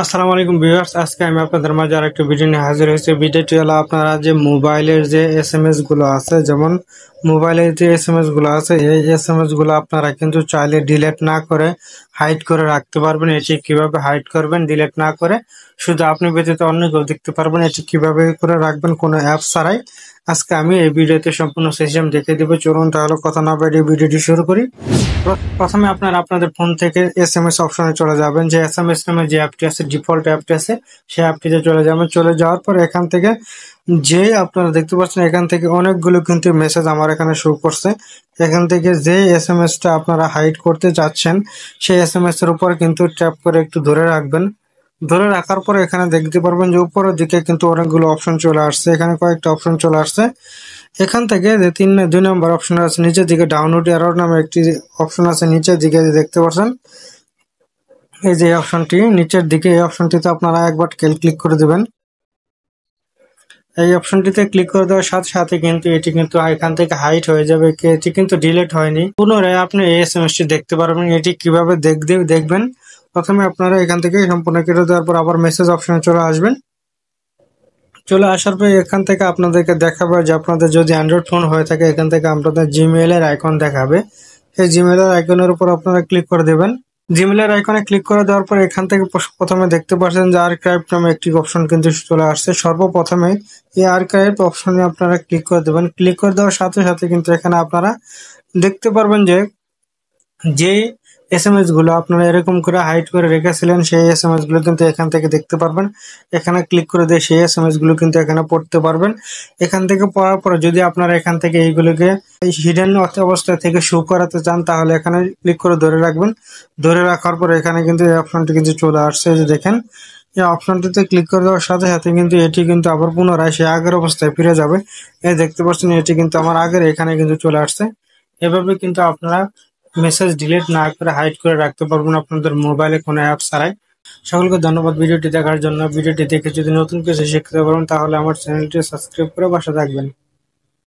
আসসালামু আলাইকুম ভিউয়ার্স, আজকে আমি আপনাদের মাঝে আরেকটা ভিডিও নিয়ে হাজির হয়েছি। ভিডিওটি হলো আপনারা যে মোবাইলের যে এসএমএস গুলো আছে, যেমন মোবাইলের যে এসএমএস গুলো আছে, এই এসএমএস গুলো আপনারা কিন্তু চাইলে ডিলিট না করে হাইড করে রাখতে পারবেন। এটি কিভাবে হাইড করবেন ডিলিট না করে, শুধু আপনি ব্যতীত অন্য কেউ দেখতে পারবেন, এটি কিভাবে করে রাখবেন কোনো অ্যাপস ছাড়াই, আজকে আমি এই ভিডিওতে সম্পূর্ণ সিস্টেম দেখিয়ে দেবো। চলুন তাহলে কথা না বাড়িয়ে ভিডিওটি শুরু করি। প্রথমে আপনারা আপনাদের ফোন থেকে এসএমএস অপশনে চলে যাবেন। যে এসএমএস নামে যে অ্যাপটি আছে, ডিফল্ট অ্যাপটি আছে, সেই অ্যাপটিতে চলে যাবেন। চলে যাওয়ার পর এখান থেকে যে আপনারা দেখতে পাচ্ছেন, এখান থেকে অনেকগুলো কিন্তু মেসেজ আমার এখানে শো করছে। এখান থেকে যে এসএমএসটা আপনারা হাইড করতে চাচ্ছেন, সেই এসএমএস এর উপর কিন্তু ট্যাপ করে একটু ধরে রাখবেন। ধরে রাখার পর এখানে দেখতে পারবেন যে উপরের দিকে কিন্তু অনেকগুলো অপশন চলে আসছে। এখানে কয়েকটা অপশন চলে আসছে। এখান থেকে যে দুই নম্বর অপশন আছে, নিচের দিকে ডাউনলোড এরর নামে একটি অপশন আছে, নিচের দিকে যে দেখতে পাচ্ছেন, এই যে অপশনটি নিচের দিকে, এই অপশনটিতে আপনারা একবার ক্লিক করে দেবেন। এই অপশনটিতে ক্লিক করে দেওয়ার সাথে সাথে কিন্তু এটি কিন্তু এখান থেকে হাইড হয়ে যাবে। এটি কিন্তু ডিলিট হয়নি। পুনরায় আপনি এই এসএমএসটি দেখতে পারবেন। এটি কিভাবে দেখবেন, প্রথমে আপনারা এখান থেকে সম্পূর্ণ কেটে দেওয়ার পর আবার মেসেজ অপশনে চলে আসবেন। চলে আসার পর এখান থেকে আপনাদেরকে দেখাবে যে আপনাদের যদি অ্যান্ড্রয়েড ফোন হয়ে থাকে, এখান থেকে আপনাদের জিমেইলের আইকন দেখাবে। সেই জিমেইলের আইকনের উপর আপনারা ক্লিক করে দেবেন। জিমেইলের আইকনে ক্লিক করে দেওয়ার পর এখান থেকে প্রথমে দেখতে পাচ্ছেন যে আর্কাইভ নামে একটি অপশন কিন্তু চলে আসছে। সর্বপ্রথমে এই আর্কাইভ অপশনে আপনারা ক্লিক করে দেবেন। ক্লিক করে দেওয়ার সাথে সাথে কিন্তু এখানে আপনারা দেখতে পারবেন যে এসএমএস গুলো আপনারা এরকম করে হাইড করে রেখেছিলেন, সেই এসএমএস গুলো কিন্তু এখান থেকে দেখতে পারবেন। এখানে ক্লিক করে দিয়ে সেই এসএমএস গুলো কিন্তু এখানে পড়তে পারবেন। এখান থেকে পড়ার পরে যদি আপনারা এখান থেকে এইগুলোকে হিডেন অবস্থা থেকে শো করাতে চান, তাহলে এখানে ক্লিক করে ধরে রাখবেন। ধরে রাখার পর এখানে কিন্তু এই অপশনটি কিন্তু চলে আসছে। যে দেখেন, এই অপশনটিতে ক্লিক করে দেওয়ার সাথে সাথে কিন্তু এটি কিন্তু আবার পুনরায় সে আগের অবস্থায় ফিরে যাবে। এই দেখতে পাচ্ছেন, এটি কিন্তু আমার আগের এখানে কিন্তু চলে আসছে। এভাবে কিন্তু আপনারা মেসেজ ডিলিট না করে হাইড করে রাখতে পারবেন আপনাদের মোবাইলে কোনো অ্যাপ ছাড়াই। সকলকে ধন্যবাদ ভিডিওটি দেখার জন্য। ভিডিওটি দেখে যদি নতুন কিছু শিখতে পারেন, তাহলে আমার চ্যানেলটি সাবস্ক্রাইব করে পাশে থাকবেন।